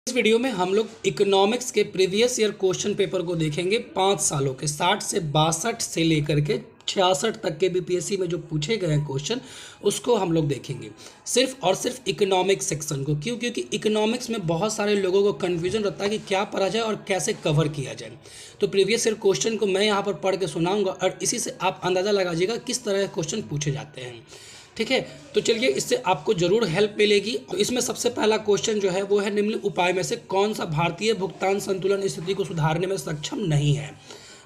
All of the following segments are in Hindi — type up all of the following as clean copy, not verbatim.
इस वीडियो में हम लोग इकोनॉमिक्स के प्रीवियस ईयर क्वेश्चन पेपर को देखेंगे 5 सालों के 60 से 62 से लेकर के 66 तक के बीपीएससी में जो पूछे गए हैं क्वेश्चन उसको हम लोग देखेंगे सिर्फ और सिर्फ इकोनॉमिक्स सेक्शन को। क्योंकि इकोनॉमिक्स में बहुत सारे लोगों को कन्फ्यूजन रहता है कि क्या पढ़ा जाए और कैसे कवर किया जाए। तो प्रीवियस ईयर क्वेश्चन को मैं यहाँ पर पढ़ के सुनाऊंगा और इसी से आप अंदाज़ा लगाइएगा किस तरह के क्वेश्चन पूछे जाते हैं। ठीक है, तो चलिए इससे आपको जरूर हेल्प मिलेगी। तो इसमें सबसे पहला क्वेश्चन जो है वो है, निम्न उपाय में से कौन सा भारतीय भुगतान संतुलन स्थिति को सुधारने में सक्षम नहीं है।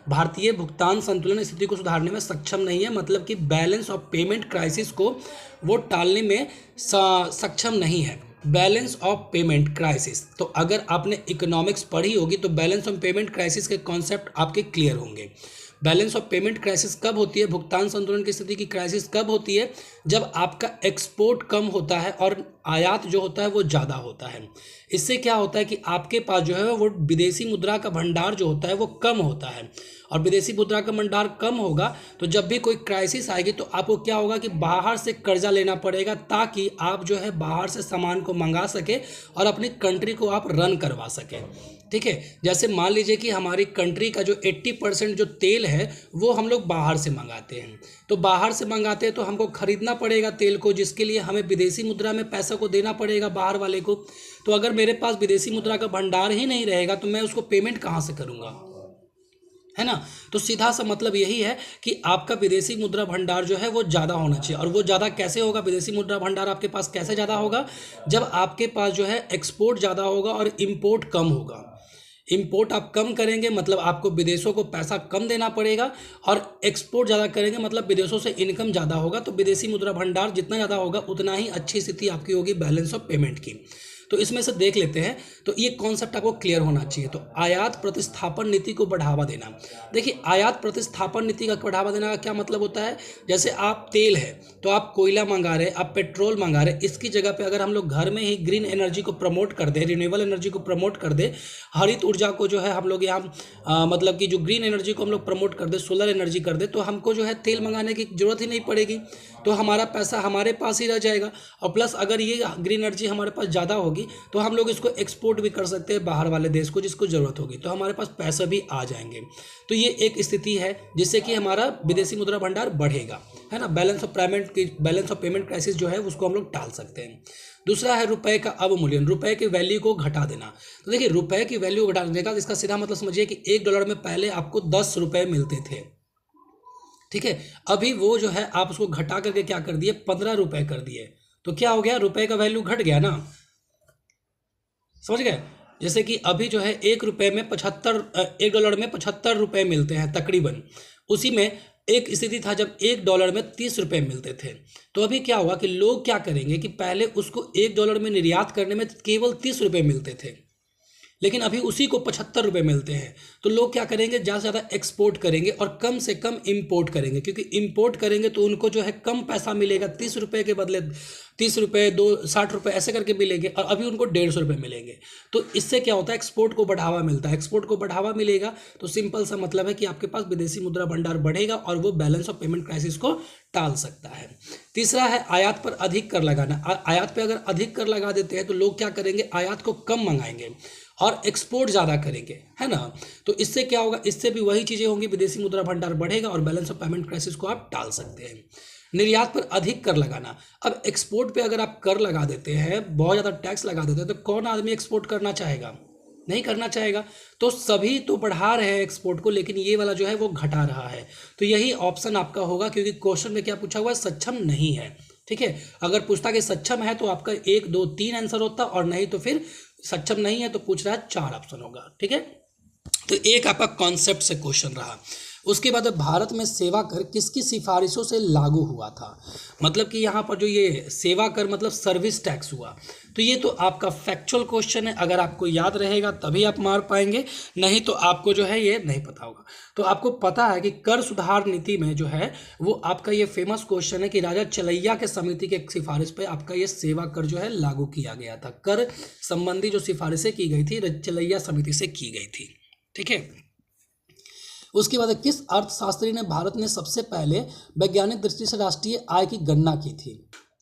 भारतीय भुगतान संतुलन स्थिति को सुधारने में सक्षम नहीं है, मतलब कि बैलेंस ऑफ पेमेंट क्राइसिस को वो टालने में सक्षम नहीं है। बैलेंस ऑफ पेमेंट क्राइसिस, तो अगर आपने इकोनॉमिक्स पढ़ी होगी तो बैलेंस ऑफ पेमेंट क्राइसिस के कॉन्सेप्ट आपके क्लियर होंगे। बैलेंस ऑफ पेमेंट क्राइसिस कब होती है, भुगतान संतुलन की स्थिति की क्राइसिस कब होती है, जब आपका एक्सपोर्ट कम होता है और आयात जो होता है वो ज़्यादा होता है। इससे क्या होता है कि आपके पास जो है वो विदेशी मुद्रा का भंडार जो होता है वो कम होता है, और विदेशी मुद्रा का भंडार कम होगा तो जब भी कोई क्राइसिस आएगी तो आपको क्या होगा कि बाहर से कर्जा लेना पड़ेगा, ताकि आप जो है बाहर से सामान को मंगा सके और अपनी कंट्री को आप रन करवा सकें। ठीक है, जैसे मान लीजिए कि हमारी कंट्री का जो 80% जो तेल है वो हम लोग बाहर से मंगाते हैं। तो बाहर से मंगाते हैं तो हमको खरीदना पड़ेगा तेल को, जिसके लिए हमें विदेशी मुद्रा में पैसा को देना पड़ेगा बाहर वाले को। तो अगर मेरे पास विदेशी मुद्रा का भंडार ही नहीं रहेगा तो मैं उसको पेमेंट कहाँ से करूँगा, है ना। तो सीधा सा मतलब यही है कि आपका विदेशी मुद्रा भंडार जो है वो ज़्यादा होना चाहिए। और वो ज़्यादा कैसे होगा, विदेशी मुद्रा भंडार आपके पास कैसे ज़्यादा होगा, जब आपके पास जो है एक्सपोर्ट ज़्यादा होगा और इम्पोर्ट कम होगा। इंपोर्ट आप कम करेंगे मतलब आपको विदेशों को पैसा कम देना पड़ेगा, और एक्सपोर्ट ज़्यादा करेंगे मतलब विदेशों से इनकम ज़्यादा होगा। तो विदेशी मुद्रा भंडार जितना ज़्यादा होगा उतना ही अच्छी स्थिति आपकी होगी बैलेंस ऑफ पेमेंट की। तो इसमें से देख लेते हैं, तो ये कॉन्सेप्ट आपको क्लियर होना चाहिए। तो आयात प्रतिस्थापन नीति को बढ़ावा देना। देखिए, आयात प्रतिस्थापन नीति का बढ़ावा देने का क्या मतलब होता है, जैसे आप तेल है तो आप कोयला मंगा रहे, आप पेट्रोल मंगा रहे, इसकी जगह पे अगर हम लोग घर में ही ग्रीन एनर्जी को प्रमोट कर दे, रिन्यूएबल एनर्जी को प्रमोट कर दे, हरित ऊर्जा को जो है हम लोग यहाँ मतलब कि जो ग्रीन एनर्जी को हम लोग प्रमोट कर दे, सोलर एनर्जी कर दे, तो हमको जो है तेल मंगाने की जरूरत ही नहीं पड़ेगी। तो हमारा पैसा हमारे पास ही रह जाएगा। और प्लस अगर ये ग्रीन एनर्जी हमारे पास ज़्यादा होगी तो हम लोग इसको एक्सपोर्ट भी कर सकते हैं बाहर वाले देश को, जिसको ज़रूरत होगी, तो हमारे पास पैसा भी आ जाएंगे। तो ये एक स्थिति है जिससे कि हमारा विदेशी मुद्रा भंडार बढ़ेगा, है ना। बैलेंस ऑफ पेमेंट क्राइसिस जो है उसको हम लोग टाल सकते हैं। दूसरा है रुपए का अवमूल्यन, रुपए की वैल्यू को घटा देना। तो देखिए, रुपए की वैल्यू घटा देने का इसका सीधा मतलब समझिए कि $1 में पहले आपको 10 रुपये मिलते थे। ठीक है, अभी वो जो है आप उसको घटा करके क्या कर दिए, 15 रुपये कर दिए। तो क्या हो गया, रुपए का वैल्यू घट गया ना, समझ गए। जैसे कि अभी जो है $1 में 75 रुपये मिलते हैं तकरीबन। उसी में एक स्थिति था जब $1 में 30 रुपये मिलते थे। तो अभी क्या हुआ कि लोग क्या करेंगे कि पहले उसको $1 में निर्यात करने में केवल 30 रुपये मिलते थे, लेकिन अभी उसी को 75 रुपये मिलते हैं। तो लोग क्या करेंगे, ज़्यादा से ज़्यादा एक्सपोर्ट करेंगे और कम से कम इंपोर्ट करेंगे, क्योंकि इंपोर्ट करेंगे तो उनको जो है कम पैसा मिलेगा। 30 रुपये के बदले 30 रुपये, 60 रुपये ऐसे करके मिलेंगे, और अभी उनको 150 रुपये मिलेंगे। तो इससे क्या होता है, एक्सपोर्ट को बढ़ावा मिलता है। एक्सपोर्ट को बढ़ावा मिलेगा तो सिंपल सा मतलब है कि आपके पास विदेशी मुद्रा भंडार बढ़ेगा और वो बैलेंस ऑफ पेमेंट क्राइसिस को टाल सकता है। तीसरा है आयात पर अधिक कर लगाना। आयात पे अगर अधिक कर लगा देते हैं तो लोग क्या करेंगे, आयात को कम मंगाएंगे और एक्सपोर्ट ज़्यादा करेंगे, है ना। तो इससे क्या होगा, इससे भी वही चीज़ें होंगी, विदेशी मुद्रा भंडार बढ़ेगा और बैलेंस ऑफ पेमेंट क्राइसिस को आप टाल सकते हैं। निर्यात पर अधिक कर लगाना। अब एक्सपोर्ट पे अगर आप कर लगा देते हैं, बहुत ज़्यादा टैक्स लगा देते हैं, तो कौन आदमी एक्सपोर्ट करना चाहेगा, नहीं करना चाहेगा। तो सभी तो बढ़ा रहे हैं एक्सपोर्ट को, लेकिन ये वाला जो है वो घटा रहा है। तो यही ऑप्शन आपका होगा, क्योंकि क्वेश्चन में क्या पूछा हुआ है, सक्षम नहीं है। ठीक है, अगर पूछता कि सक्षम है तो आपका 1, 2, 3 आंसर होता, और नहीं तो फिर सक्षम नहीं है तो पूछ रहा है 4 ऑप्शन होगा। ठीक है, तो एक आपका कॉन्सेप्ट से क्वेश्चन रहा। उसके बाद भारत में सेवा कर किसकी सिफारिशों से लागू हुआ था। मतलब कि यहाँ पर जो ये सेवा कर मतलब सर्विस टैक्स हुआ। तो ये तो आपका फैक्चुअल क्वेश्चन है, अगर आपको याद रहेगा तभी आप मार पाएंगे, नहीं तो आपको जो है ये नहीं पता होगा। तो आपको पता है कि कर सुधार नीति में जो है वो आपका ये फेमस क्वेश्चन है कि राजा चलैया के समिति के सिफारिश पे आपका ये सेवा कर जो है लागू किया गया था। कर संबंधी जो सिफारिशें की गई थी चलैया समिति से की गई थी। ठीक है, उसके बाद किस अर्थशास्त्री ने भारत ने सबसे पहले वैज्ञानिक दृष्टि से राष्ट्रीय आय की गणना की थी।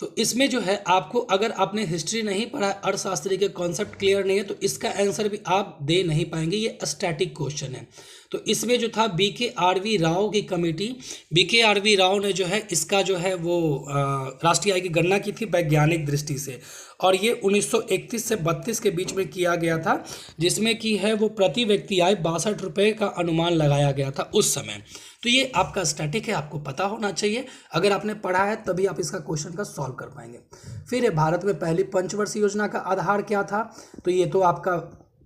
तो इसमें जो है आपको, अगर आपने हिस्ट्री नहीं पढ़ा है, अर्थशास्त्री के कॉन्सेप्ट क्लियर नहीं है, तो इसका आंसर भी आप दे नहीं पाएंगे। ये स्टैटिक क्वेश्चन है। तो इसमें जो था BKRV राव की कमेटी, BKRV राव ने जो है इसका जो है वो राष्ट्रीय आय की गणना की थी वैज्ञानिक दृष्टि से, और ये 1931 से 32 के बीच में किया गया था, जिसमें कि है वो प्रति व्यक्ति आय 62 रुपये का अनुमान लगाया गया था उस समय। तो ये आपका स्टैटिक है, आपको पता होना चाहिए। अगर आपने पढ़ा है तभी आप इसका क्वेश्चन का सॉल्व कर पाएंगे। फिर है भारत में पहली पंचवर्षीय योजना का आधार क्या था, तो ये तो आपका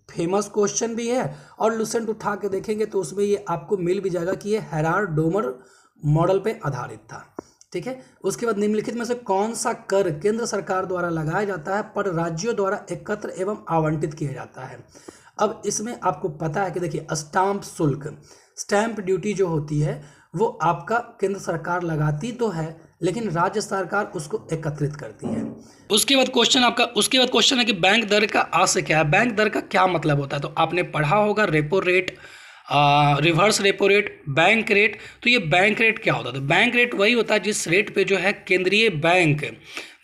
फेमस क्वेश्चन भी है, और लुसेंट उठा के देखेंगे तो उसमें ये आपको मिल भी जाएगा कि ये हेराल्ड डोमर मॉडल पे आधारित था। ठीक है। उसके बाद निम्नलिखित में से कौन सा कर केंद्र सरकार द्वारा लगाया जाता है पर राज्यों द्वारा एकत्र एवं आवंटित किया जाता है। अब इसमें आपको पता है कि देखिए, स्टाम्प शुल्क, स्टैंप ड्यूटी जो होती है वो आपका केंद्र सरकार लगाती तो है, लेकिन राज्य सरकार उसको एकत्रित करती है। उसके बाद क्वेश्चन है कि बैंक दर का आशय क्या है। बैंक दर का क्या मतलब होता है, तो आपने पढ़ा होगा repo rate, reverse repo rate, bank rate. तो ये बैंक रेट क्या होता है, तो बैंक रेट वही होता है जिस रेट पे जो है केंद्रीय बैंक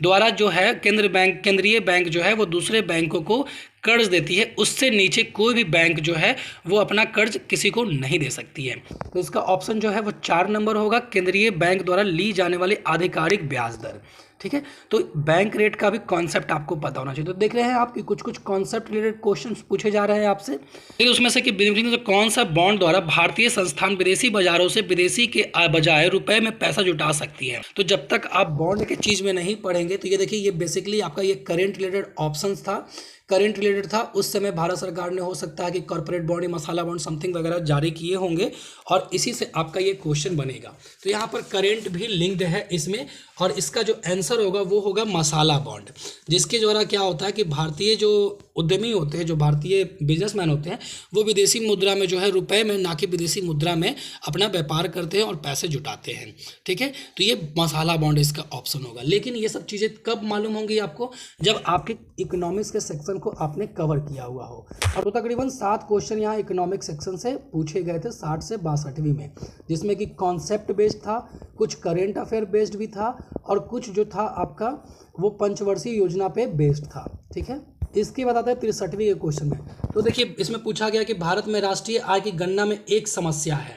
द्वारा जो है केंद्रीय बैंक जो है वो दूसरे बैंकों को कर्ज देती है, उससे नीचे कोई भी बैंक जो है वो अपना कर्ज किसी को नहीं दे सकती है। तो इसका ऑप्शन जो है वो 4 नंबर होगा, केंद्रीय बैंक द्वारा ली जाने वाली आधिकारिक ब्याज दर। ठीक है। तो बैंक रेट का भी कॉन्सेप्ट आपको पता होना चाहिए। तो देख रहे हैं आप कि कुछ कुछ कॉन्सेप्ट रिलेटेड क्वेश्चन पूछे जा रहे हैं आपसे। फिर उसमें से कि तो कौन सा बॉन्ड द्वारा भारतीय संस्थान विदेशी बाजारों से विदेशी के बजाय रुपए में पैसा जुटा सकती है। तो जब तक आप बॉन्ड के चीज़ में नहीं पढ़ेंगे, तो ये देखिए, ये बेसिकली आपका ये करेंट रिलेटेड ऑप्शन था, करंट रिलेटेड था। उस समय भारत सरकार ने हो सकता है कि कॉर्पोरेट बॉन्ड, मसाला बॉन्ड समथिंग वगैरह जारी किए होंगे, और इसी से आपका ये क्वेश्चन बनेगा। तो यहाँ पर करंट भी लिंक्ड है इसमें, और इसका जो आंसर होगा वो होगा मसाला बॉन्ड, जिसके द्वारा क्या होता है कि भारतीय जो उद्यमी होते हैं, जो भारतीय बिजनेसमैन होते हैं, वो विदेशी मुद्रा में जो है रुपए में, ना कि विदेशी मुद्रा में अपना व्यापार करते हैं और पैसे जुटाते हैं। ठीक है। तो ये मसाला बॉन्ड इसका ऑप्शन होगा। लेकिन ये सब चीज़ें कब मालूम होंगी आपको, जब आपके इकोनॉमिक्स के सेक्शन को आपने कवर किया हुआ हो। और तो तकरीबन 7 क्वेश्चन यहाँ इकोनॉमिक सेक्शन से पूछे गए थे 60 से 62वीं में, जिसमें कि कॉन्सेप्ट बेस्ड था, कुछ करेंट अफेयर बेस्ड भी था, और कुछ जो था आपका वो पंचवर्षीय योजना पे बेस्ड था। ठीक है। इसके बाद आता है 63वीं के क्वेश्चन में। तो देखिए, इसमें पूछा गया कि भारत में राष्ट्रीय आय की गणना में एक समस्या है।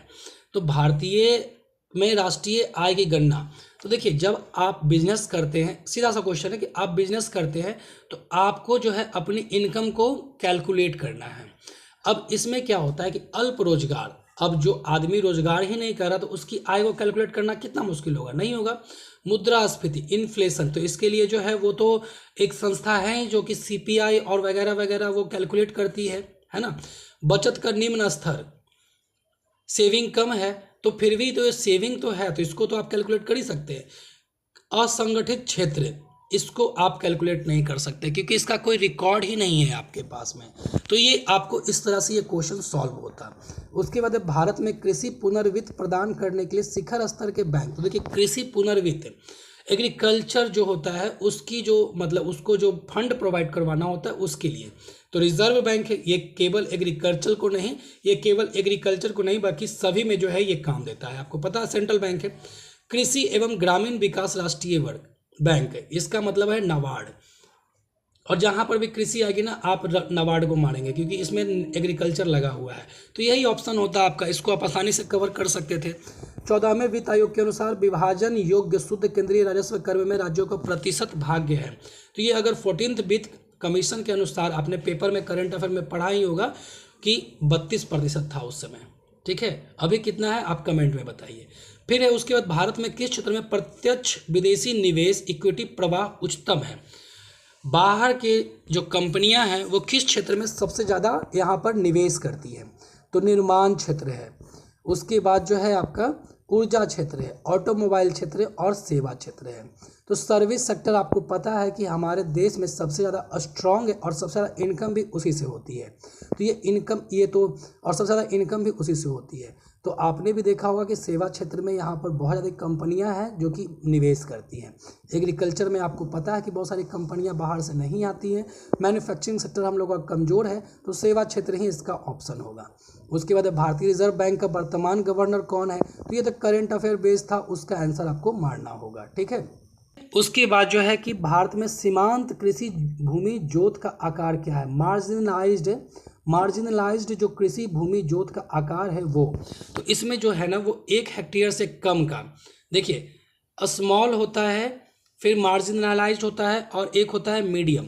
तो भारतीय में राष्ट्रीय आय की गणना, तो देखिए, जब आप बिजनेस करते हैं, सीधा सा क्वेश्चन है कि आप बिजनेस करते हैं तो आपको जो है अपनी इनकम को कैलकुलेट करना है। अब इसमें क्या होता है कि अल्प रोजगार, अब जो आदमी रोजगार ही नहीं कर रहा तो उसकी आय को कैलकुलेट करना कितना मुश्किल होगा, नहीं होगा। मुद्रास्फीति, इन्फ्लेशन, तो इसके लिए जो है वो तो एक संस्था है जो कि CPI और वगैरह वगैरह वो कैलकुलेट करती है ना। बचत का निम्न स्तर, सेविंग कम है, तो फिर भी तो ये सेविंग तो है, तो इसको तो आप कैलकुलेट कर ही सकते हैं। असंगठित क्षेत्र, इसको आप कैलकुलेट नहीं कर सकते क्योंकि इसका कोई रिकॉर्ड ही नहीं है आपके पास में। तो ये आपको इस तरह से ये क्वेश्चन सॉल्व होता। उसके बाद भारत में कृषि पुनर्वित्त प्रदान करने के लिए शिखर स्तर के बैंक, तो देखिए, कृषि पुनर्वित्त, एग्रीकल्चर जो होता है उसकी जो मतलब उसको जो फंड प्रोवाइड करवाना होता है उसके लिए, तो रिजर्व बैंक है, ये केवल एग्रीकल्चर को नहीं, ये केवल एग्रीकल्चर को नहीं बाकी सभी में जो है ये काम देता है। आपको पता है सेंट्रल बैंक है। कृषि एवं ग्रामीण विकास राष्ट्रीय वर्ग बैंक है, इसका मतलब है नाबार्ड, और जहाँ पर भी कृषि आएगी ना आप नाबार्ड को मारेंगे क्योंकि इसमें एग्रीकल्चर लगा हुआ है। तो यही ऑप्शन होता है आपका, इसको आप आसानी से कवर कर सकते थे। 14वें वित्त आयोग के अनुसार विभाजन योग्य शुद्ध केंद्रीय राजस्व कर में राज्यों का प्रतिशत भाग्य है। तो ये अगर 14th वित्त कमीशन के अनुसार आपने पेपर में करंट अफेयर में पढ़ा ही होगा कि 32% था उस समय। ठीक है। अभी कितना है आप कमेंट में बताइए। फिर है उसके बाद भारत में किस क्षेत्र में प्रत्यक्ष विदेशी निवेश इक्विटी प्रवाह उच्चतम है। बाहर के जो कंपनियां हैं वो किस क्षेत्र में सबसे ज़्यादा यहाँ पर निवेश करती है, तो निर्माण क्षेत्र है, उसके बाद जो है आपका ऊर्जा क्षेत्र है, ऑटोमोबाइल क्षेत्र है, और सेवा क्षेत्र है। तो सर्विस सेक्टर आपको पता है कि हमारे देश में सबसे ज़्यादा स्ट्रॉन्ग है और सबसे ज़्यादा इनकम भी उसी से होती है। तो ये इनकम और सबसे ज़्यादा इनकम भी उसी से होती है। तो आपने भी देखा होगा कि सेवा क्षेत्र में यहाँ पर बहुत ज़्यादा कंपनियां हैं जो कि निवेश करती हैं। एग्रीकल्चर में आपको पता है कि बहुत सारी कंपनियां बाहर से नहीं आती हैं। मैन्युफैक्चरिंग सेक्टर हम लोग का कमज़ोर है, तो सेवा क्षेत्र ही इसका ऑप्शन होगा। उसके बाद भारतीय रिजर्व बैंक का वर्तमान गवर्नर कौन है, तो ये तो करेंट अफेयर बेस्ड था, उसका आंसर आपको मारना होगा। ठीक है। उसके बाद जो है कि भारत में सीमांत कृषि भूमि जोत का आकार क्या है? मार्जिनलाइज्ड जो कृषि भूमि जोत का आकार है वो, तो इसमें जो है ना वो 1 हेक्टेयर से कम का, देखिए स्मॉल होता है, फिर मार्जिनलाइज्ड होता है और एक होता है मीडियम।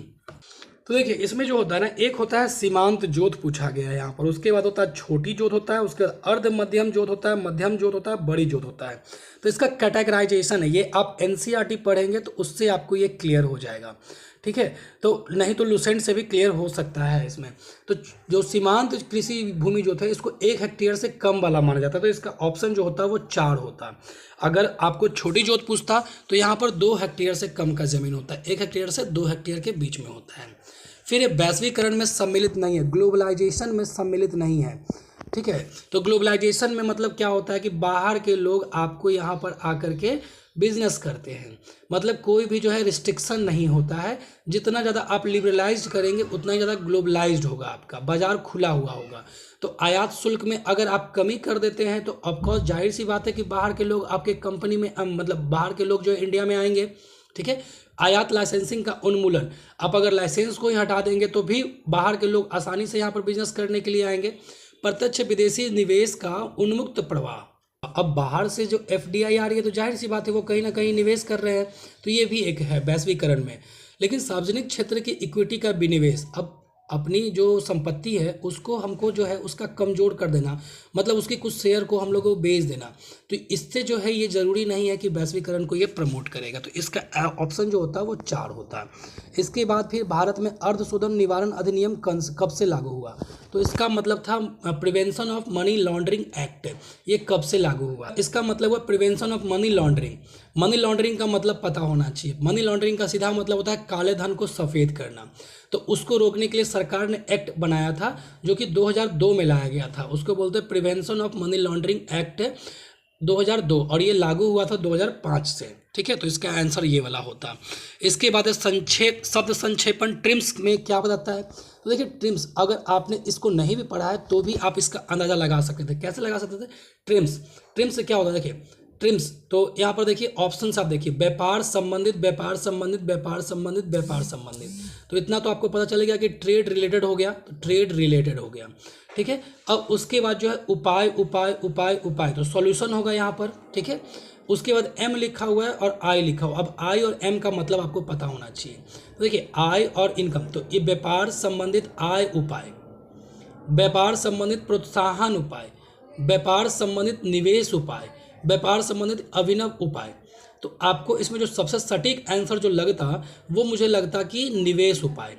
तो देखिए इसमें जो होता है ना, एक होता है सीमांत जोत पूछा गया है यहाँ पर, उसके बाद होता है छोटी जोत होता है, उसके बाद अर्ध मध्यम जोत होता है, मध्यम जोत होता है, बड़ी जोत होता है। तो इसका कैटेगराइजेशन है, ये आप एनसीईआरटी पढ़ेंगे तो उससे आपको ये क्लियर हो जाएगा, ठीक है। तो नहीं तो लुसेंट से भी क्लियर हो सकता है इसमें। तो जो सीमांत कृषि भूमि जोत है इसको 1 हेक्टेयर से कम वाला माना जाता है, तो इसका ऑप्शन जो होता है वो 4 होता है। अगर आपको छोटी जोत पूछता तो यहाँ पर 2 हेक्टेयर से कम का जमीन होता है, 1 हेक्टेयर से 2 हेक्टेयर के बीच में होता है। फिर ये वैश्वीकरण में सम्मिलित नहीं है, ग्लोबलाइजेशन में सम्मिलित नहीं है, ठीक है। तो ग्लोबलाइजेशन में मतलब क्या होता है कि बाहर के लोग आपको यहाँ पर आकर के बिजनेस करते हैं, मतलब कोई भी जो है रिस्ट्रिक्शन नहीं होता है। जितना ज़्यादा आप लिबरलाइज करेंगे उतना ही ज़्यादा ग्लोबलाइज्ड होगा, आपका बाजार खुला हुआ होगा। तो आयात शुल्क में अगर आप कमी कर देते हैं तो ऑफकोर्स जाहिर सी बात है कि बाहर के लोग आपके कंपनी में मतलब बाहर के लोग जो है इंडिया में आएंगे, ठीक है। आयात लाइसेंसिंग का उन्मूलन, आप अगर लाइसेंस को ही हटा देंगे तो भी बाहर के लोग आसानी से यहाँ पर बिजनेस करने के लिए आएंगे। प्रत्यक्ष विदेशी निवेश का उन्मुक्त प्रवाह, अब बाहर से जो एफडीआई आ रही है तो जाहिर सी बात है वो कहीं ना कहीं निवेश कर रहे हैं, तो ये भी एक है वैश्वीकरण में। लेकिन सार्वजनिक क्षेत्र की इक्विटी का विनिवेश, अब अपनी जो संपत्ति है उसको हमको जो है उसका कमजोर कर देना, मतलब उसके कुछ शेयर को हम लोगों को बेच देना, तो इससे जो है ये जरूरी नहीं है कि वैश्वीकरण को ये प्रमोट करेगा। तो इसका ऑप्शन जो होता है वो 4 होता है। इसके बाद फिर भारत में अर्धशोधन निवारण अधिनियम कब से लागू हुआ? तो इसका मतलब था prevention of money laundering act, ये कब से लागू हुआ? इसका मतलब हुआ prevention of money laundering. Money laundering का मतलब पता होना चाहिए। मनी लॉन्ड्रिंग का सीधा मतलब होता है काले धन को सफ़ेद करना। तो उसको रोकने के लिए सरकार ने एक्ट बनाया था जो कि 2002 में लाया गया था, उसको बोलते हैं prevention of money laundering act 2002, और ये लागू हुआ था 2005 से, ठीक है। तो इसका आंसर ये वाला होता। इसके बाद शब्द संक्षेपण ट्रिम्स में क्या बताता है? तो देखिए ट्रिम्स, अगर आपने इसको नहीं भी पढ़ा है तो भी आप इसका अंदाज़ा लगा सकते थे। कैसे लगा सकते थे? ट्रिम्स से क्या होता है, देखिए ट्रिम्स, तो यहाँ पर देखिए ऑप्शन आप देखिए, व्यापार संबंधित, व्यापार संबंधित, व्यापार संबंधित, व्यापार संबंधित। तो इतना तो आपको पता चलेगा कि ट्रेड रिलेटेड हो गया, तो ट्रेड रिलेटेड हो गया, ठीक है। अब उसके बाद जो है उपाय उपाय उपाय उपाय, तो सॉल्यूशन होगा यहाँ पर, ठीक है। उसके बाद एम लिखा हुआ है और आई लिखा हुआ। अब आई और एम का मतलब आपको पता होना चाहिए। तो देखिए आय और इनकम, तो ये व्यापार संबंधित आय उपाय, व्यापार संबंधित प्रोत्साहन उपाय, व्यापार संबंधित निवेश उपाय, व्यापार संबंधित अभिनव उपाय। तो आपको इसमें जो सबसे सटीक आंसर जो लगता वो मुझे लगता कि निवेश उपाय,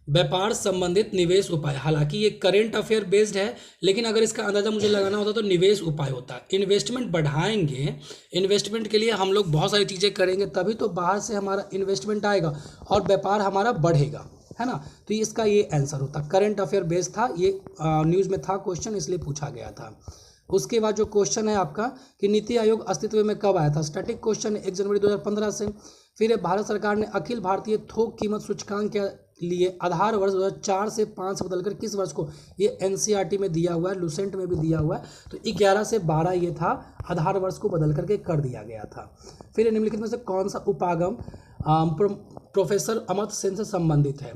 व्यापार संबंधित निवेश उपाय। हालांकि ये करेंट अफेयर बेस्ड है, लेकिन अगर इसका अंदाज़ा मुझे लगाना होता तो निवेश उपाय होता। इन्वेस्टमेंट बढ़ाएंगे, इन्वेस्टमेंट के लिए हम लोग बहुत सारी चीज़ें करेंगे तभी तो बाहर से हमारा इन्वेस्टमेंट आएगा और व्यापार हमारा बढ़ेगा, है ना। तो इसका ये आंसर होता। करंट अफेयर बेस्ड था ये, न्यूज़ में था क्वेश्चन इसलिए पूछा गया था। उसके बाद जो क्वेश्चन है आपका कि नीति आयोग अस्तित्व में कब आया था? स्टैटिक क्वेश्चन है, 1 जनवरी 2015 से। फिर भारत सरकार ने अखिल भारतीय थोक कीमत सूचकांक के लिए आधार वर्ष 2004 से 5 बदलकर किस वर्ष को? ये एनसीईआरटी में दिया हुआ है, लुसेंट में भी दिया हुआ है। तो 11 से 12 ये था, आधार वर्ष को बदल करके कर दिया गया था। फिर निम्नलिखित में से कौन सा उपागम प्रोफेसर अमर्त्य सेन से संबंधित है?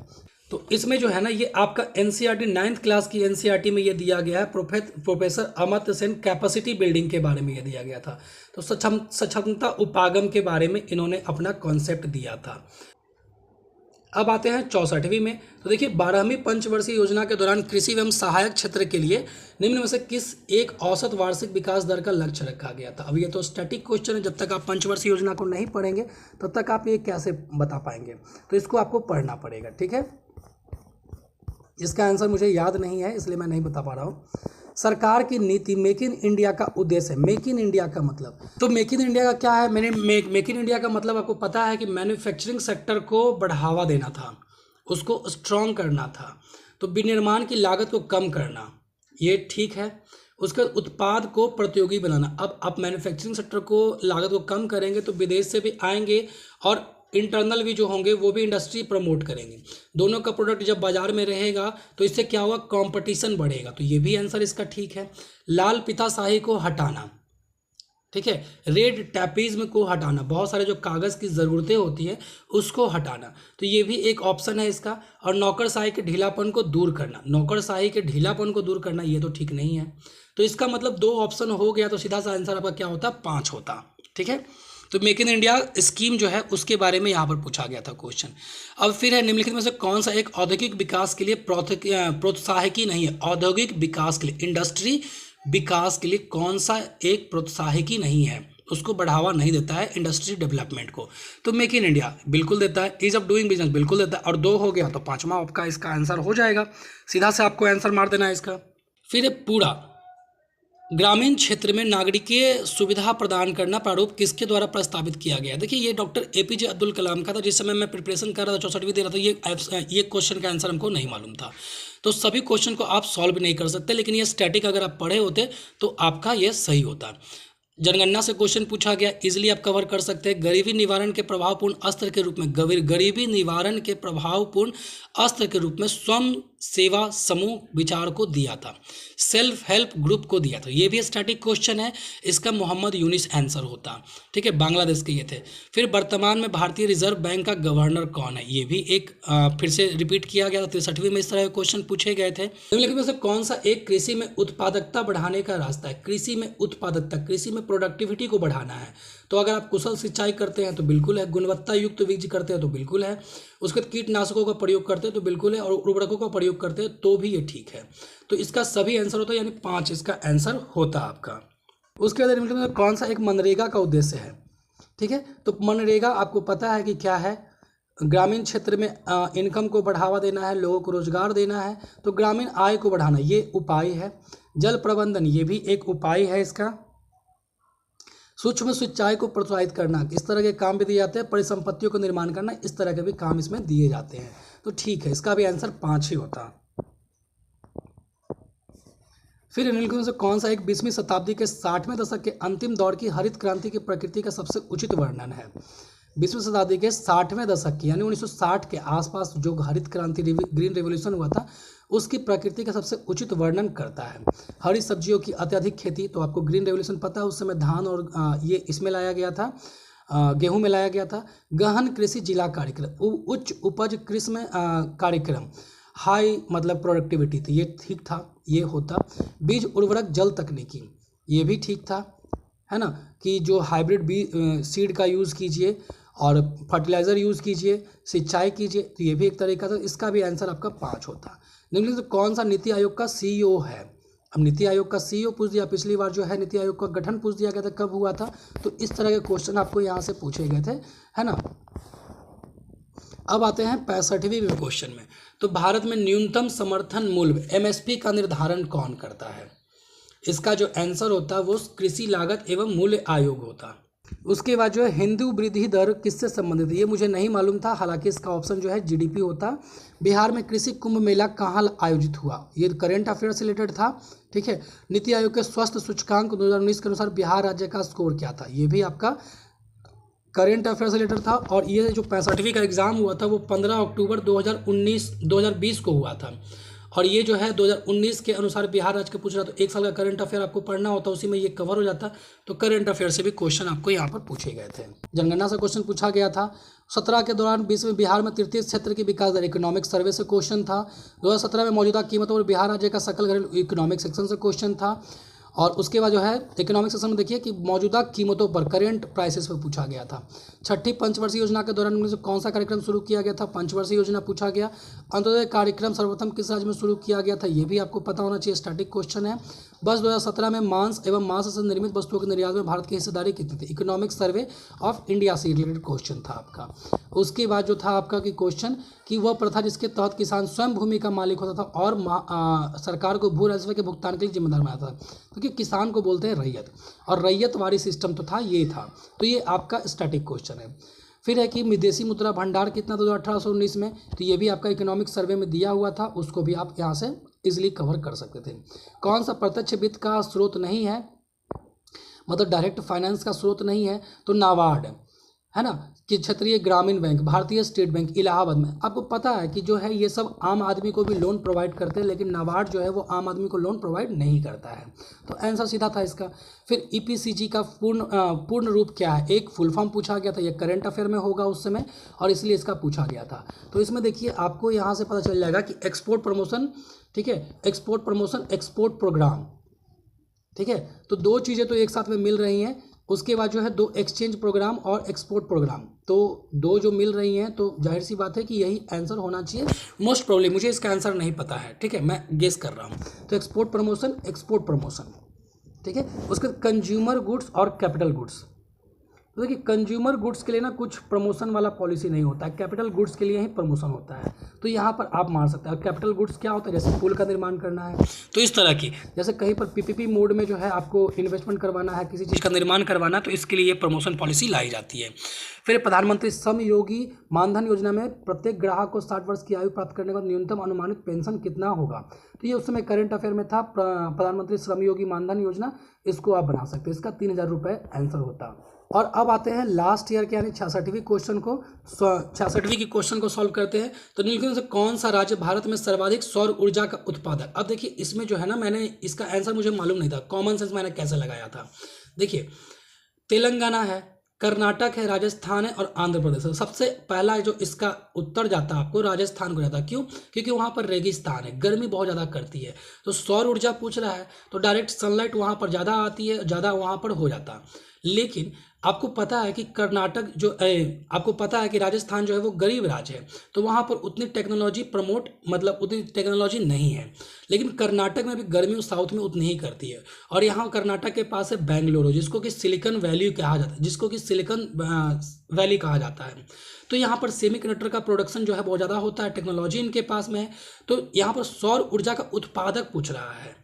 तो इसमें जो है ना ये आपका एनसीईआरटी 9th क्लास की एनसीईआरटी में ये दिया गया है, professor Amartya Sen capacity building के बारे में ये दिया गया था। तो सक्षमता उपागम के बारे में इन्होंने अपना कॉन्सेप्ट दिया था। अब आते हैं 64वीं में। तो देखिए 12वीं पंचवर्षीय योजना के दौरान कृषि एवं सहायक क्षेत्र के लिए निम्न में से किस एक औसत वार्षिक विकास दर का लक्ष्य रखा गया था? अब ये तो स्टैटिक क्वेश्चन है, जब तक आप पंचवर्षीय योजना को नहीं पढ़ेंगे तब तक आप ये कैसे बता पाएंगे? तो इसको आपको पढ़ना पड़ेगा, ठीक है। इसका आंसर मुझे याद नहीं है इसलिए मैं नहीं बता पा रहा हूँ। सरकार की नीति मेक इन इंडिया का उद्देश्य है। मेक इन इंडिया का मतलब, तो मेक इन इंडिया का क्या है? मैंने मेक इन इंडिया का मतलब आपको पता है कि मैन्युफैक्चरिंग सेक्टर को बढ़ावा देना था, उसको स्ट्रॉन्ग करना था, तो विनिर्माण की लागत को कम करना, ये ठीक है। उसके उत्पाद को प्रतियोगी बनाना। अब आप मैन्युफैक्चरिंग सेक्टर को लागत को कम करेंगे तो विदेश से भी आएंगे और इंटरनल भी जो होंगे वो भी इंडस्ट्री प्रमोट करेंगे। दोनों का प्रोडक्ट जब बाजार में रहेगा तो इससे क्या होगा? कंपटीशन बढ़ेगा। तो ये भी आंसर इसका ठीक है। लाल पिताशाही को हटाना, ठीक है। रेड टैपिज्म को हटाना, बहुत सारे जो कागज़ की ज़रूरतें होती हैं उसको हटाना, तो ये भी एक ऑप्शन है इसका। और नौकरशाही के ढीलापन को दूर करना, नौकरशाही के ढीलापन को दूर करना, ये तो ठीक नहीं है। तो इसका मतलब 2 ऑप्शन हो गया, तो सीधा सा आंसर आपका क्या होता, 5 होता। ठीक है। तो मेक इन इंडिया स्कीम जो है उसके बारे में यहाँ पर पूछा गया था क्वेश्चन। अब फिर है, निम्नलिखित में से कौन सा एक औद्योगिक विकास के लिए प्रोत्साहकी नहीं है। औद्योगिक विकास के लिए, इंडस्ट्री विकास के लिए कौन सा एक प्रोत्साहकी नहीं है, उसको बढ़ावा नहीं देता है इंडस्ट्री डेवलपमेंट को। तो मेक इन इंडिया बिल्कुल देता है, ईज ऑफ डूइंग बिजनेस बिल्कुल देता है, और 2 हो गया तो 5वां आपका इसका आंसर हो जाएगा। सीधा से आपको आंसर मार देना है इसका। फिर है पूरा ग्रामीण क्षेत्र में नागरिकीय सुविधा प्रदान करना प्रारूप किसके द्वारा प्रस्तावित किया गया। देखिए ये डॉक्टर एपीजे अब्दुल कलाम का था। जिस समय मैं प्रिपरेशन कर रहा था 64वीं दे रहा था, ये क्वेश्चन का आंसर हमको नहीं मालूम था। तो सभी क्वेश्चन को आप सॉल्व नहीं कर सकते, लेकिन ये स्टैटिक अगर आप पढ़े होते तो आपका ये सही होता। जनगणना से क्वेश्चन पूछा गया, इजिली आप कवर कर सकते हैं। गरीबी निवारण के प्रभावपूर्ण अस्त्र के रूप में, गरीबी निवारण के प्रभावपूर्ण अस्त्र के रूप में स्वयं सेवा समूह विचार को दिया था, सेल्फ हेल्प ग्रुप को दिया था। ये भी स्टैटिक क्वेश्चन है, इसका मोहम्मद यूनिस आंसर होता। ठीक है, बांग्लादेश के ये थे। फिर वर्तमान में भारतीय रिजर्व बैंक का गवर्नर कौन है, ये भी एक फिर से रिपीट किया गया था। 63वीं में इस तरह के क्वेश्चन पूछे गए थे। निम्नलिखित में से कौन सा एक कृषि में उत्पादकता बढ़ाने का रास्ता है। कृषि में उत्पादकता, कृषि में प्रोडक्टिविटी को बढ़ाना है, तो अगर आप कुशल सिंचाई करते हैं तो बिल्कुल है, गुणवत्ता युक्त बीज करते हैं तो बिल्कुल है, उसके बाद कीटनाशकों का प्रयोग करते हैं तो बिल्कुल है, और उर्वरकों का प्रयोग करते हैं तो भी ये ठीक है। तो इसका सभी आंसर होता है, यानी 5 इसका आंसर होता आपका। उसके बाद निम्नलिखित में कौन सा एक मनरेगा का उद्देश्य है। ठीक है, तो मनरेगा आपको पता है कि क्या है, ग्रामीण क्षेत्र में इनकम को बढ़ावा देना है, लोगों को रोजगार देना है, तो ग्रामीण आय को बढ़ाना ये उपाय है। जल प्रबंधन ये भी एक उपाय है इसका। सूक्ष्म सिंचाई को प्रोत्साहित करना, इस तरह के काम भी दिए जाते हैं। परिसंपत्तियों का निर्माण करना, इस तरह के भी काम इसमें दिए जाते हैं। तो ठीक है, इसका भी आंसर 5 ही होता। फिर निम्नलिखित में से कौन सा एक 20वीं शताब्दी के 60वें दशक के अंतिम दौर की हरित क्रांति की प्रकृति का सबसे उचित वर्णन है। 20वीं शताब्दी के 60वें दशक की, यानी 1960 के आसपास जो हरित क्रांति ग्रीन रेवोल्यूशन हुआ था, उसकी प्रकृति का सबसे उचित वर्णन करता है। हरी सब्जियों की अत्यधिक खेती, तो आपको ग्रीन रेवोल्यूशन पता है, उस समय धान और ये इसमें लाया गया था, गेहूं में लाया गया था। गहन कृषि जिला कार्यक्रम, उच्च उपज कृषि में कार्यक्रम, हाई मतलब प्रोडक्टिविटी थी, ये ठीक था, ये होता। बीज उर्वरक जल तकनीकी, ये भी ठीक था, है ना, कि जो हाइब्रिड बीज सीड का यूज़ कीजिए और फर्टिलाइज़र यूज़ कीजिए, सिंचाई कीजिए, तो ये भी एक तरीका था। इसका भी आंसर आपका 5 होता। निम्नलिखित कौन सा नीति आयोग का सीईओ है। अब नीति आयोग का सीईओ पूछ दिया, पिछली बार जो है नीति आयोग का गठन पूछ दिया गया था, कब हुआ था, तो इस तरह के क्वेश्चन आपको यहाँ से पूछे गए थे, है ना। अब आते हैं 65वीं क्वेश्चन में। तो भारत में न्यूनतम समर्थन मूल्य एमएसपी का निर्धारण कौन करता है। इसका जो आंसर होता है वो कृषि लागत एवं मूल्य आयोग होता। उसके बाद जो है हिंदू वृद्धि दर किससे संबंधित है, ये मुझे नहीं मालूम था, हालांकि इसका ऑप्शन जो है जीडीपी होता। बिहार में कृषि कुंभ मेला कहाँ आयोजित हुआ, ये करंट अफेयर से रिलेटेड था। ठीक है, नीति आयोग के स्वास्थ्य सूचकांक 2019 के अनुसार बिहार राज्य का स्कोर क्या था, ये भी आपका करेंट अफेयर से रिलेटेड था। और ये जो 65वीं का एग्ज़ाम हुआ था वो 15 अक्टूबर 2020 को हुआ था। और ये जो है 2019 के अनुसार बिहार राज्य का पूछ रहा, तो 1 साल का करंट अफेयर आपको पढ़ना होता, उसी में ये कवर हो जाता। तो करंट अफेयर से भी क्वेश्चन आपको यहाँ पर पूछे गए थे। जनगणना से क्वेश्चन पूछा गया था। 17 के दौरान 20 में बिहार में तृतीय क्षेत्र की विकास दर, इकोनॉमिक सर्वे से क्वेश्चन था। 2017 में मौजूदा कीमतों पर बिहार राज्य का सकल घरेलू, इकोनॉमिक सेक्शन से क्वेश्चन था। और उसके बाद जो है इकोनॉमिक सेक्शन में देखिए कि मौजूदा कीमतों पर, करेंट प्राइसेस पर पूछा गया था। 6ठी पंचवर्षीय योजना के दौरान उनमें से कौन सा कार्यक्रम शुरू किया गया था, पंचवर्षीय योजना पूछा गया। अंत्योदय कार्यक्रम सर्वप्रथम किस राज्य में शुरू किया गया था, ये भी आपको पता होना चाहिए, स्टैटिक क्वेश्चन है। बस 2017 में मांस एवं मांस से निर्मित वस्तुओं के निर्यात में भारत की हिस्सेदारी कितनी थी, इकोनॉमिक सर्वे ऑफ इंडिया से रिलेटेड क्वेश्चन था आपका। उसके बाद जो था आपका कि क्वेश्चन कि वह प्रथा जिसके तहत किसान स्वयं भूमि का मालिक होता था और सरकार को भू राजस्व के भुगतान के लिए जिम्मेदार बनाता था, क्योंकि किसान को बोलते हैं रैयत, और रैयतवाड़ी सिस्टम तो था, ये था। तो ये आपका स्टैटिक क्वेश्चन है। फिर है कि विदेशी मुद्रा भंडार कितना था 1819 में, तो ये भी आपका इकोनॉमिक सर्वे में दिया हुआ था, उसको भी आप यहाँ से इजीली कवर कर सकते थे। कौन सा प्रत्यक्ष वित्त का स्रोत नहीं है, मतलब डायरेक्ट फाइनेंस का स्रोत नहीं है, तो नाबार्ड। है ना, कि क्षेत्रीय ग्रामीण बैंक, भारतीय स्टेट बैंक इलाहाबाद में। आपको पता है कि जो है ये सब आम आदमी को भी लोन प्रोवाइड करते हैं, लेकिन नाबार्ड जो है वो आम आदमी को लोन प्रोवाइड नहीं करता है। तो आंसर सीधा था इसका। फिर ईपीसीजी का पूर्ण रूप क्या है? एक फुल फॉर्म पूछा गया था, ये करंट अफेयर में होगा उस समय, और इसलिए इसका पूछा गया था। तो इसमें देखिए आपको यहाँ से पता चल जाएगा कि एक्सपोर्ट प्रमोशन, ठीक है, एक्सपोर्ट प्रमोशन एक्सपोर्ट प्रोग्राम, ठीक है। तो दो चीज़ें तो एक साथ में मिल रही हैं। उसके बाद जो है दो एक्सचेंज प्रोग्राम और एक्सपोर्ट प्रोग्राम, तो दो जो मिल रही हैं, तो जाहिर सी बात है कि यही आंसर होना चाहिए मोस्ट प्रोबेबली। मुझे इसका आंसर नहीं पता है, ठीक है, मैं गेस कर रहा हूँ। तो एक्सपोर्ट प्रमोशन एक्सपोर्ट प्रमोशन, ठीक है। उसके बाद कंज्यूमर गुड्स और कैपिटल गुड्स। तो देखिए कंज्यूमर गुड्स के लिए ना कुछ प्रमोशन वाला पॉलिसी नहीं होता है, कैपिटल गुड्स के लिए ही प्रमोशन होता है। तो यहाँ पर आप मार सकते हैं। और कैपिटल गुड्स क्या होता है? जैसे पुल का निर्माण करना है, तो इस तरह की, जैसे कहीं पर पीपीपी मोड में जो है आपको इन्वेस्टमेंट करवाना है, किसी चीज़ का निर्माण करवाना है, तो इसके लिए ये प्रमोशन पॉलिसी लाई जाती है। फिर प्रधानमंत्री श्रम योगी मानधन योजना में प्रत्येक ग्राहक को 60 वर्ष की आयु प्राप्त करने के बाद न्यूनतम अनुमानित पेंशन कितना होगा? तो ये उस समय करंट अफेयर में था, प्रधानमंत्री श्रम योगी मानधन योजना। इसको आप बना सकते हैं, इसका 3000 रुपये आंसर होता। और अब आते हैं लास्ट ईयर के यानी 66वीं क्वेश्चन को, 66वीं की क्वेश्चन को सॉल्व करते हैं। तो निम्नलिखित में से कौन सा राज्य भारत में सर्वाधिक सौर ऊर्जा का उत्पादक? अब देखिए इसमें जो है ना, मैंने इसका आंसर मुझे मालूम नहीं था, कॉमन सेंस मैंने कैसे लगाया था। देखिए तेलंगाना है, कर्नाटक है, राजस्थान है और आंध्र प्रदेश है। सबसे पहला जो इसका उत्तर जाता है आपको राजस्थान को जाता है। क्यों? क्योंकि वहाँ पर रेगिस्तान है, गर्मी बहुत ज़्यादा करती है। तो सौर ऊर्जा पूछ रहा है तो डायरेक्ट सनलाइट वहाँ पर ज़्यादा आती है, ज़्यादा वहाँ पर हो जाता। लेकिन आपको पता है कि कर्नाटक जो आपको पता है कि राजस्थान जो है वो गरीब राज्य है, तो वहाँ पर उतनी टेक्नोलॉजी प्रमोट, मतलब उतनी टेक्नोलॉजी नहीं है। लेकिन कर्नाटक में भी गर्मी साउथ में उतनी ही करती है। और यहाँ कर्नाटक के पास है बेंगलुरु, जिसको कि सिलिकॉन वैली कहा जाता है, जिसको कि सिलिकॉन वैली कहा जाता है। तो यहाँ पर सेमीकंडक्टर का प्रोडक्शन जो है बहुत ज़्यादा होता है, टेक्नोलॉजी इनके पास में है। तो यहाँ पर सौर ऊर्जा का उत्पादक पूछ रहा है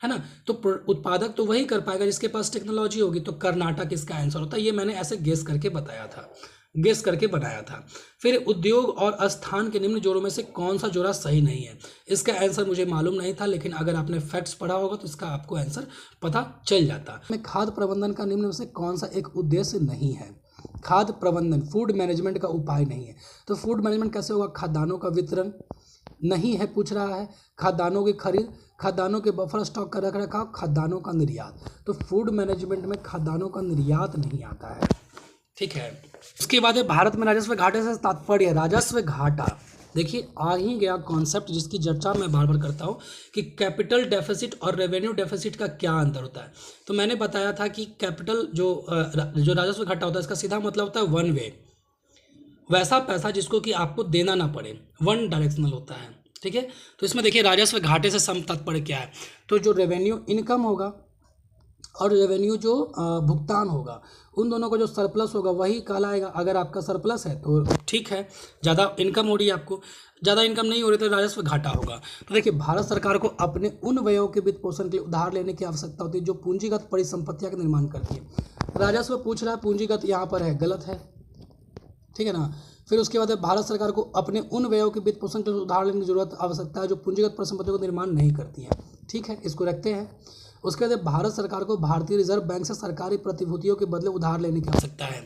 ना, तो उत्पादक तो वही कर पाएगा जिसके पास टेक्नोलॉजी होगी। तो कर्नाटक इसका आंसर होता है। ये मैंने ऐसे गेस करके बताया था, गेस करके बनाया था। फिर उद्योग और स्थान के निम्न जोड़ों में से कौन सा जोड़ा सही नहीं है? इसका आंसर मुझे मालूम नहीं था, लेकिन अगर आपने फैक्ट्स पढ़ा होगा तो इसका आपको आंसर पता चल जाता। में खाद्य प्रबंधन का निम्न में से कौन सा एक उद्देश्य नहीं है? खाद्य प्रबंधन, फूड मैनेजमेंट का उपाय नहीं है। तो फूड मैनेजमेंट कैसे होगा? खाद्यान्नों का वितरण नहीं है पूछ रहा है, खाद्यान्नों की खरीद, खाद्यान्नों के बफर स्टॉक का रख रखाव, खाद्यान्नों का निर्यात। तो फूड मैनेजमेंट में खाद्यान्नों का निर्यात नहीं आता है, ठीक है। उसके बाद भारत में राजस्व घाटे से तात्पर्य, राजस्व घाटा देखिए आ ही गया कॉन्सेप्ट जिसकी चर्चा मैं बार बार करता हूँ कि कैपिटल डेफिसिट और रेवेन्यू डेफिसिट का क्या अंतर होता है। तो मैंने बताया था कि कैपिटल जो राजस्व घाटा होता है इसका सीधा मतलब होता है वन वे, वैसा पैसा जिसको कि आपको देना ना पड़े, वन डायरेक्शनल होता है, ठीक है। तो इसमें देखिए राजस्व घाटे से सम तात्पर्य क्या है? तो जो रेवेन्यू इनकम होगा और रेवेन्यू जो भुगतान होगा, उन दोनों का जो सरप्लस होगा वही कहलाएगा। अगर आपका सरप्लस है तो ठीक है, ज़्यादा इनकम हो रही है, आपको ज़्यादा इनकम नहीं हो रही तो राजस्व घाटा होगा। तो देखिए भारत सरकार को अपने उन व्ययों के वित्त पोषण के लिए उधार लेने की आवश्यकता होती है जो पूंजीगत परिसंपत्तियां का निर्माण करती है। राजस्व पूछ रहा है, पूंजीगत यहाँ पर है, गलत है, ठीक है ना। फिर उसके बाद भारत सरकार को अपने उन व्ययों के वित्त पोषण के लिए उधार लेने की जरूरत आवश्यकता है जो पूंजीगत परिसंपत्तियों का निर्माण नहीं करती हैं, ठीक है, इसको रखते हैं। उसके बाद भारत सरकार को भारतीय रिजर्व बैंक से सरकारी प्रतिभूतियों के बदले उधार लेने की आवश्यकता है।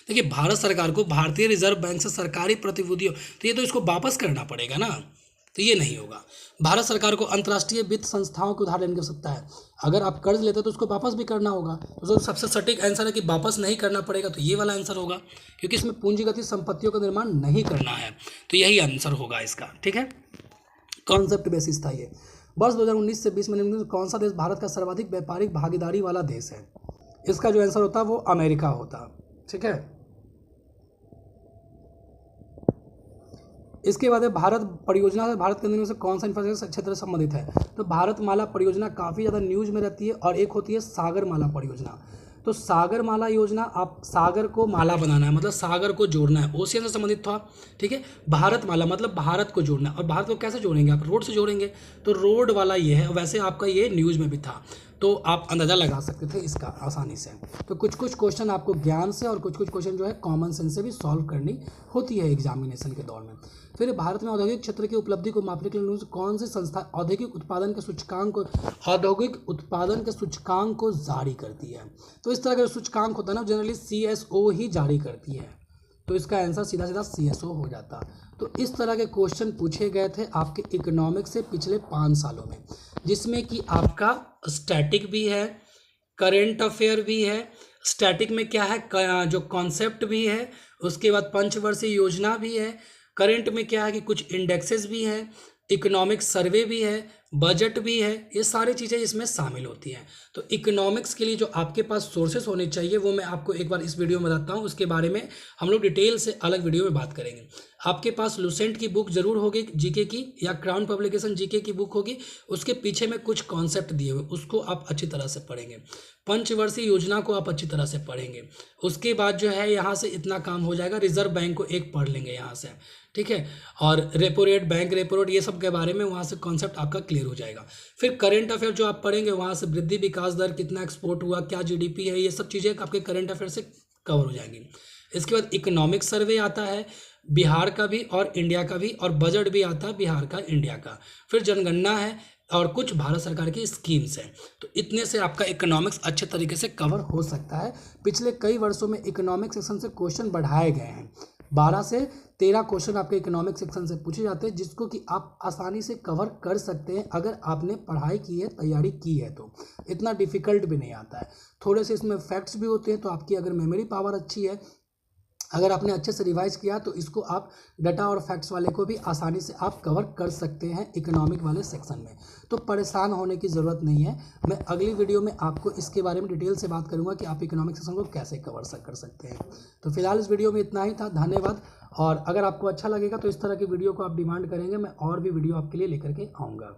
देखिए भारत सरकार को भारतीय रिजर्व बैंक से सरकारी प्रतिभूतियों, तो ये तो इसको वापस करना पड़ेगा ना, तो ये नहीं होगा। भारत सरकार को अंतर्राष्ट्रीय वित्त संस्थाओं को उधार लेने की आवश्यकता है। अगर आप कर्ज लेते हैं तो उसको वापस भी करना होगा, तो सबसे सटीक आंसर है कि वापस नहीं करना पड़ेगा, तो ये वाला आंसर होगा, क्योंकि इसमें पूंजीगत संपत्तियों का निर्माण नहीं करना है, तो यही आंसर होगा इसका, ठीक है। कॉन्सेप्ट बेसिस था ये। वर्ष 2019 से 20 में कौन सा देश भारत का सर्वाधिक व्यापारिक भागीदारी वाला देश है? इसका जो आंसर होता है वो अमेरिका होता, ठीक है। इसके बाद भारत परियोजना से भारत के अंदर में से कौन सा इंफ्रास्ट्रक्चर क्षेत्र से संबंधित है? तो भारतमाला परियोजना काफ़ी ज़्यादा न्यूज़ में रहती है, और एक होती है सागरमाला परियोजना। तो सागरमाला योजना, आप सागर को माला बनाना है, मतलब सागर को जोड़ना है, ओशियन से संबंधित था, ठीक है। भारतमाला मतलब भारत को जोड़ना है, और भारत को कैसे जोड़ेंगे आप? रोड से जोड़ेंगे, तो रोड वाला ये है। वैसे आपका ये न्यूज़ में भी था, तो आप अंदाज़ा लगा सकते थे इसका आसानी से। तो कुछ कुछ क्वेश्चन आपको ज्ञान से और कुछ कुछ क्वेश्चन जो है कॉमन सेंस से भी सॉल्व करनी होती है एग्जामिनेशन के दौर में। फिर भारत में औद्योगिक क्षेत्र की उपलब्धि को मापने के लिए कौन सी संस्था औद्योगिक उत्पादन के सूचकांक को जारी करती है? तो इस तरह का सूचकांक होता है ना, जनरली CSO ही जारी करती है, तो इसका आंसर सीधा सीधा CSO हो जाता। तो इस तरह के क्वेश्चन पूछे गए थे आपके इकोनॉमिक्स से पिछले 5 सालों में, जिसमें कि आपका स्टैटिक भी है, करेंट अफेयर भी है। स्टैटिक में क्या है, जो कॉन्सेप्ट भी है, उसके बाद पंचवर्षीय योजना भी है। करेंट में क्या है कि कुछ इंडेक्सेस भी हैं, इकोनॉमिक सर्वे भी है, बजट भी है, ये सारी चीज़ें इसमें शामिल होती हैं। तो इकोनॉमिक्स के लिए जो आपके पास सोर्सेस होने चाहिए वो मैं आपको एक बार इस वीडियो में बताता हूँ, उसके बारे में हम लोग डिटेल से अलग वीडियो में बात करेंगे। आपके पास लुसेंट की बुक जरूर होगी जीके की, या क्राउन पब्लिकेशन जीके की बुक होगी, उसके पीछे में कुछ कॉन्सेप्ट दिए हुए, उसको आप अच्छी तरह से पढ़ेंगे। पंचवर्षीय योजना को आप अच्छी तरह से पढ़ेंगे। उसके बाद जो है यहाँ से इतना काम हो जाएगा, रिजर्व बैंक को एक पढ़ लेंगे यहाँ से, ठीक है, और repo rate, bank repo rate, ये सब के बारे में वहाँ से कॉन्सेप्ट आपका क्लियर हो जाएगा। फिर करेंट अफेयर जो आप पढ़ेंगे वहाँ से वृद्धि विकास दर, कितना एक्सपोर्ट हुआ, क्या GDP है, ये सब चीज़ें आपके करेंट अफेयर से कवर हो जाएंगी। इसके बाद इकोनॉमिक सर्वे आता है बिहार का भी और इंडिया का भी, और बजट भी आता है बिहार का, इंडिया का। फिर जनगणना है और कुछ भारत सरकार की स्कीम्स हैं। तो इतने से आपका इकोनॉमिक्स अच्छे तरीके से कवर हो सकता है। पिछले कई वर्षों में इकोनॉमिक सेक्शन से क्वेश्चन बढ़ाए गए हैं, 12 से 13 क्वेश्चन आपके इकोनॉमिक सेक्शन से पूछे जाते हैं, जिसको कि आप आसानी से कवर कर सकते हैं अगर आपने पढ़ाई की है, तैयारी की है। तो इतना डिफिकल्ट भी नहीं आता है। थोड़े से इसमें फैक्ट्स भी होते हैं, तो आपकी अगर मेमोरी पावर अच्छी है, अगर आपने अच्छे से रिवाइज किया, तो इसको आप डाटा और फैक्ट्स वाले को भी आसानी से आप कवर कर सकते हैं इकोनॉमिक वाले सेक्शन में। तो परेशान होने की ज़रूरत नहीं है। मैं अगली वीडियो में आपको इसके बारे में डिटेल से बात करूंगा कि आप इकोनॉमिक सेक्शन को कैसे कवर कर सकते हैं। तो फिलहाल इस वीडियो में इतना ही था, धन्यवाद। और अगर आपको अच्छा लगेगा तो इस तरह की वीडियो को आप डिमांड करेंगे, मैं और भी वीडियो आपके लिए लेकर के आऊँगा।